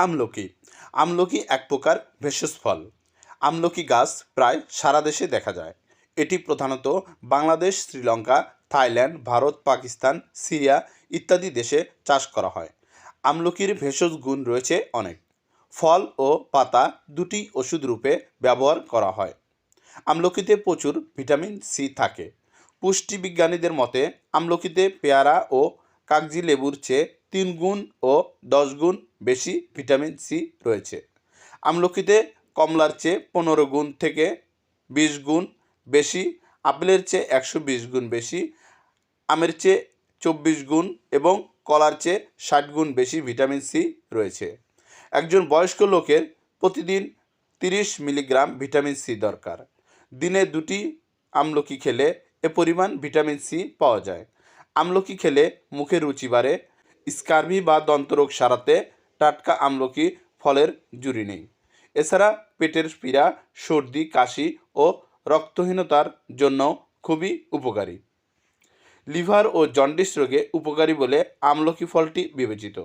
আমলকি আমলকি এক প্রকার ভেষজ ফল। আমলকি গাছ প্রায় সারা দেশে দেখা যায়। এটি প্রধানত বাংলাদেশ, শ্রীলঙ্কা, থাইল্যান্ড, ভারত, পাকিস্তান, সিরিয়া ইত্যাদি দেশে চাষ করা হয়। আমলকির ভেষজ গুণ রয়েছে অনেক। ফল ও পাতা দুটি ওষুধ রূপে ব্যবহার করা হয়। আমলকিতে প্রচুর ভিটামিন সি থাকে। পুষ্টিবিজ্ঞানীদের মতে আমলকিতে পেয়ারা ও কাগজি লেবুর চেয়ে 3 গুণ ও 10 গুণ বেশি ভিটামিন সি রয়েছে। আমলকিতে কমলার চেয়ে 15 গুণ থেকে 20 গুণ বেশি, আপেলের চেয়ে 120 গুণ বেশি, আমের চেয়ে 24 গুণ এবং কলার চেয়ে 60 গুণ বেশি ভিটামিন সি রয়েছে। একজন বয়স্ক লোকের প্রতিদিন 30 মিলিগ্রাম ভিটামিন সি দরকার। দিনে 2টি আমলকি খেলে এ পরিমাণ ভিটামিন সি পাওয়া যায়। আমলকি খেলে মুখে রুচি বাড়ে। স্কার্ভি বা দন্তরোগ সারাতে টাটকা আমলকি ফলের জুড়ি নেই। এছাড়া পেটের পীড়া, সর্দি, কাশি ও রক্তহীনতার জন্য খুবই উপকারী। লিভার ও জন্ডিস রোগে উপকারী বলে আমলকি ফলটি বিবেচিত।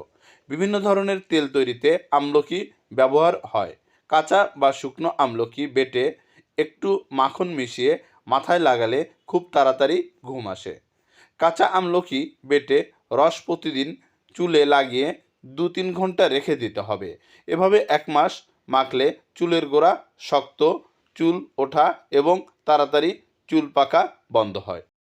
বিভিন্ন ধরনের তেল তৈরিতে আমলকি ব্যবহার হয়। কাঁচা বা শুকনো আমলকি বেটে একটু মাখন মিশিয়ে মাথায় লাগালে খুব তাড়াতাড়ি ঘুম আসে। কাঁচা আমলকি বেটে রস প্রতিদিন চুলে লাগিয়ে 2-3 ঘন্টা রেখে দিতে হবে। এভাবে 1 মাস মাখলে চুলের গোড়া শক্ত, চুল ওঠা এবং তাড়াতাড়ি চুল পাকা বন্ধ হয়।